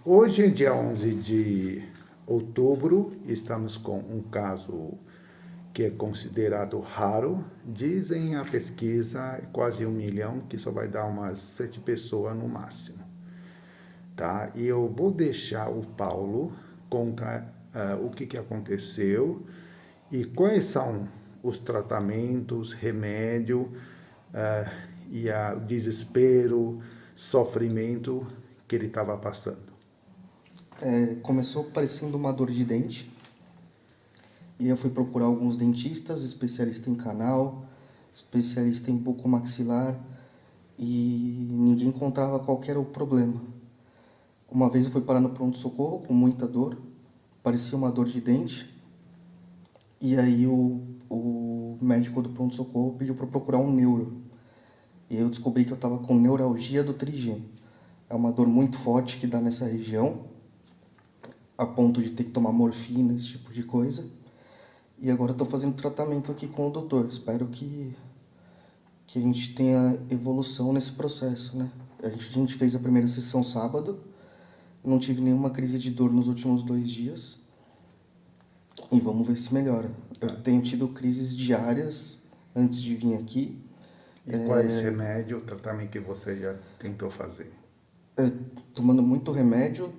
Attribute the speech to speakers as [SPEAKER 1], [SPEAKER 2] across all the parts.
[SPEAKER 1] Hoje é dia 11 de outubro, estamos com um caso que é considerado raro. Dizem a pesquisa é quase 1 milhão, que só vai dar umas 7 pessoas no máximo. Tá? E eu vou deixar o Paulo contar o que aconteceu e quais são os tratamentos, remédio e o desespero, sofrimento que ele estava passando.
[SPEAKER 2] Começou parecendo uma dor de dente. E eu fui procurar alguns dentistas, especialista em canal, especialista em bucomaxilar, e ninguém encontrava qual que era o problema. Uma vez eu fui parar no pronto-socorro com muita dor, parecia uma dor de dente, e aí o médico do pronto-socorro pediu para procurar um neuro. E eu descobri que eu estava com neuralgia do trigêmeo. É uma dor muito forte que dá nessa região, a ponto de ter que tomar morfina, esse tipo de coisa. E agora eu estou fazendo tratamento aqui com o doutor. Espero que a gente tenha evolução nesse processo, né? A gente fez a primeira sessão sábado, não tive nenhuma crise de dor nos últimos 2 dias. E vamos ver se melhora. Eu tenho tido crises diárias antes de vir aqui.
[SPEAKER 1] E quais remédios, tratamento que você já tentou fazer?
[SPEAKER 2] Tomando muito remédio,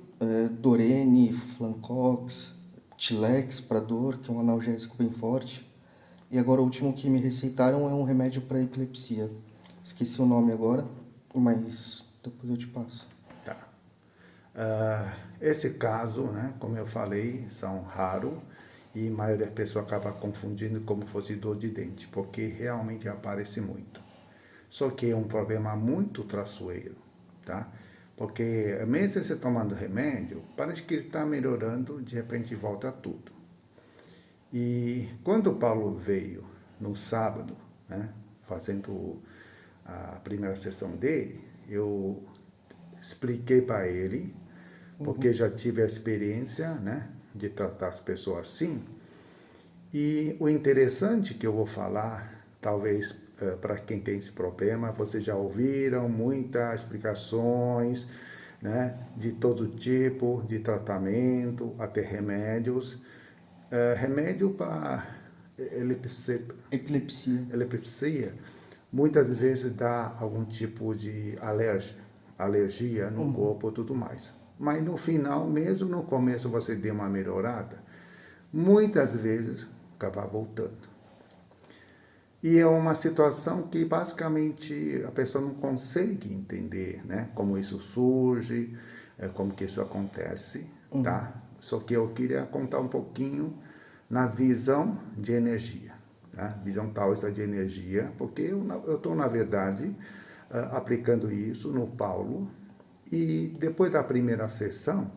[SPEAKER 2] Dorene, Flancox, Tilex para dor, que é um analgésico bem forte. E agora o último que me receitaram é um remédio para epilepsia. Esqueci o nome agora, mas depois eu te passo.
[SPEAKER 1] Tá. Esse caso, né, como eu falei, são raros e a maioria das pessoas acaba confundindo como fosse dor de dente, porque realmente aparece muito. Só que é um problema muito traiçoeiro, tá? Porque mesmo você tomando remédio, parece que ele está melhorando, de repente volta tudo. E quando o Paulo veio no sábado, né, fazendo a primeira sessão dele, eu expliquei para ele, porque já tive a experiência, né, de tratar as pessoas assim. E o interessante que eu vou falar, talvez para quem tem esse problema, vocês já ouviram muitas explicações, né, de todo tipo de tratamento, até remédios. Remédio para epilepsia, muitas vezes dá algum tipo de alergia no corpo e tudo mais. Mas no final, mesmo no começo você deu uma melhorada, muitas vezes acaba voltando. E é uma situação que basicamente a pessoa não consegue entender, né? Como isso surge, como que isso acontece, tá? Só que eu queria contar um pouquinho na visão de energia, tá? Visão taoísta de energia, porque eu estou, na verdade, aplicando isso no Paulo. E depois da primeira sessão,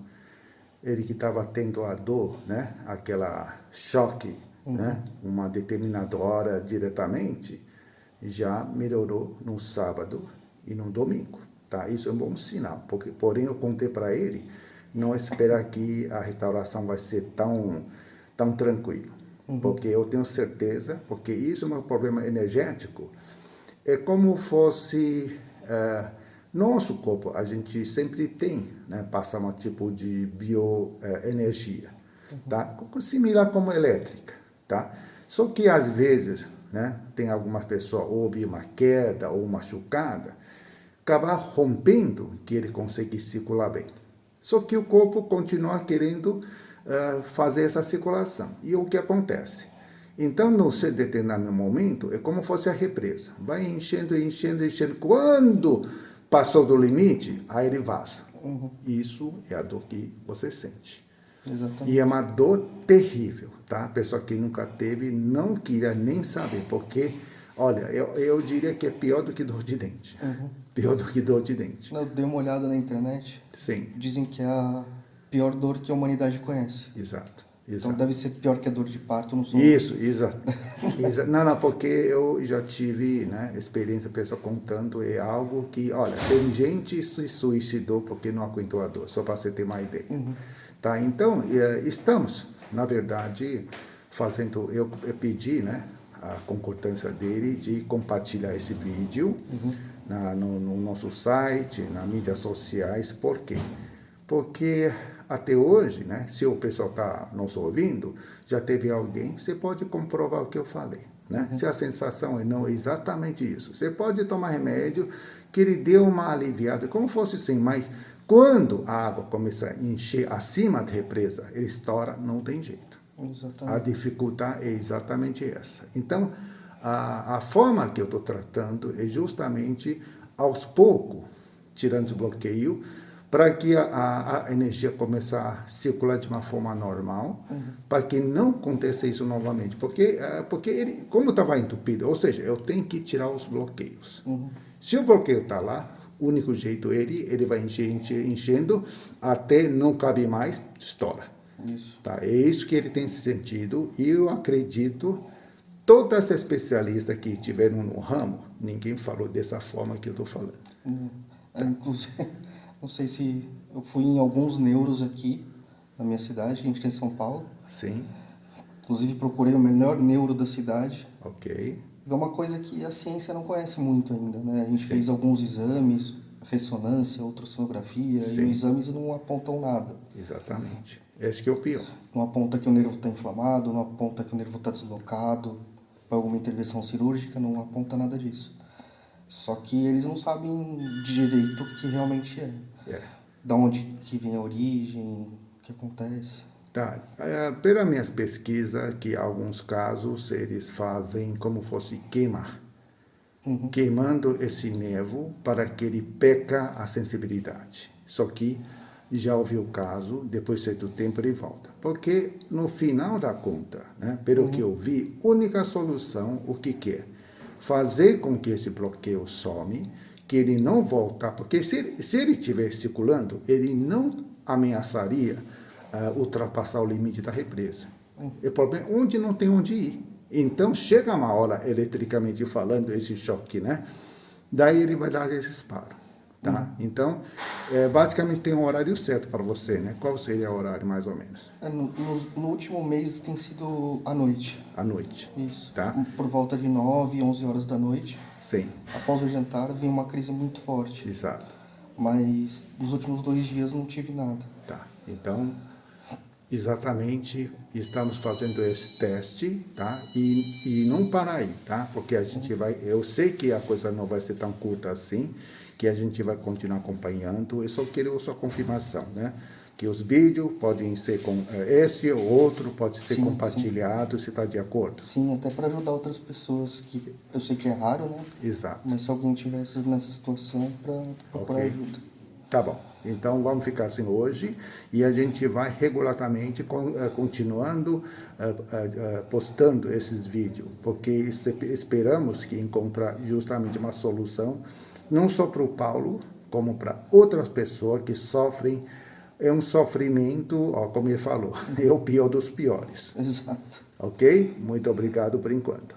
[SPEAKER 1] ele que estava tendo a dor, né? Aquela choque, né? Uma determinada hora diretamente, já melhorou no sábado e no domingo, tá? Isso é um bom sinal, porque, porém, eu contei para ele não esperar que a restauração vai ser tão tranquilo, porque eu tenho certeza, porque isso é um problema energético, é como fosse nosso corpo, a gente sempre tem, né, passa um tipo de bioenergia, tá? Similar como elétrica, tá? Só que às vezes, né, tem algumas pessoas houve uma queda ou machucada, acabar rompendo que ele consegue circular bem. Só que o corpo continua querendo fazer essa circulação. E o que acontece? Então, no determinado momento, é como se fosse a represa. Vai enchendo, enchendo, enchendo. Quando passou do limite, aí ele vaza. Isso é a dor que você sente.
[SPEAKER 2] Exatamente.
[SPEAKER 1] E é uma dor terrível, tá? A pessoa que nunca teve não queria nem saber, porque, olha, eu diria que é pior do que dor de dente. Pior do que dor de dente.
[SPEAKER 2] Eu dei uma olhada na internet.
[SPEAKER 1] Sim.
[SPEAKER 2] Dizem que é a pior dor que a humanidade conhece.
[SPEAKER 1] Exato.
[SPEAKER 2] Então deve ser pior que a dor de parto, não sou.
[SPEAKER 1] Isso, exato. Não, porque eu já tive, né, experiência, pessoa contando, é algo que, olha, tem gente que se suicidou porque não aguentou a dor, só para você ter uma ideia. Tá? Então, estamos, na verdade, fazendo, eu pedi, né, a concordância dele de compartilhar esse vídeo no nosso site, nas mídias sociais. Por quê? Porque até hoje, né, se o pessoal está nos ouvindo, já teve alguém, você pode comprovar o que eu falei. Né? Se a sensação é não exatamente isso. Você pode tomar remédio que ele deu uma aliviada, como fosse assim, mas quando a água começa a encher acima da represa, ele estoura, não tem jeito.
[SPEAKER 2] Exatamente.
[SPEAKER 1] A dificuldade é exatamente essa. Então, a forma que eu estou tratando é justamente aos poucos, tirando o bloqueio, para que a energia comece a circular de uma forma normal, para que não aconteça isso novamente. Porque ele, como estava entupido, ou seja, eu tenho que tirar os bloqueios. Se o bloqueio está lá, o único jeito ele vai enchendo, até não cabe mais, estoura.
[SPEAKER 2] Isso.
[SPEAKER 1] Tá? É isso que ele tem sentido, e eu acredito, todas as especialistas que tiveram no ramo, ninguém falou dessa forma que eu estou falando.
[SPEAKER 2] Inclusive, não sei se eu fui em alguns neuros aqui na minha cidade, a gente tem em São Paulo.
[SPEAKER 1] Sim.
[SPEAKER 2] Inclusive procurei o melhor neuro da cidade.
[SPEAKER 1] Ok.
[SPEAKER 2] É uma coisa que a ciência não conhece muito ainda, né? A gente fez alguns exames, ressonância, ultrassonografia,
[SPEAKER 1] Sim.
[SPEAKER 2] e os exames não apontam nada.
[SPEAKER 1] Exatamente. Esse que é o pior.
[SPEAKER 2] Não aponta que o nervo está inflamado, não aponta que o nervo está deslocado, para alguma intervenção cirúrgica, não aponta nada disso. Só que eles não sabem direito o que realmente é. Da onde que vem a origem, o que acontece.
[SPEAKER 1] Tá. Pelas minhas pesquisas, que em alguns casos eles fazem como fosse queimar. Queimando esse nervo para que ele perca a sensibilidade. Só que já houve o caso, depois de certo tempo ele volta. Porque no final da conta, né, pelo que eu vi, única solução, o que é? Fazer com que esse bloqueio some, que ele não volta, porque se ele estiver circulando, ele não ameaçaria ultrapassar o limite da represa. O problema é onde não tem onde ir. Então, chega uma hora, eletricamente falando, esse choque, né? Daí ele vai dar esse disparo, tá? Então, basicamente tem um horário certo para você, né? Qual seria o horário, mais ou menos?
[SPEAKER 2] No último mês tem sido à noite.
[SPEAKER 1] À noite.
[SPEAKER 2] Isso.
[SPEAKER 1] Tá?
[SPEAKER 2] Por volta de 9, 11 horas da noite.
[SPEAKER 1] Sim.
[SPEAKER 2] Após o jantar, vem uma crise muito forte.
[SPEAKER 1] Exato.
[SPEAKER 2] Mas nos últimos 2 dias não tive nada.
[SPEAKER 1] Tá. Então, exatamente, estamos fazendo esse teste, tá? E não parar aí, tá? Porque a gente vai, eu sei que a coisa não vai ser tão curta assim, que a gente vai continuar acompanhando. Eu só quero a sua confirmação, né? Que os vídeos podem ser com este ou outro, pode ser compartilhado, se está de acordo.
[SPEAKER 2] Sim, até para ajudar outras pessoas, que eu sei que é raro, né?
[SPEAKER 1] Exato.
[SPEAKER 2] Mas se alguém tivesse nessa situação, para procurar ajuda.
[SPEAKER 1] Tá bom. Então, vamos ficar assim hoje e a gente vai regularmente continuando postando esses vídeos, porque esperamos que encontrar justamente uma solução, não só para o Paulo, como para outras pessoas que sofrem. É um sofrimento, ó, como ele falou, é o pior dos piores.
[SPEAKER 2] Exato.
[SPEAKER 1] Ok? Muito obrigado por enquanto.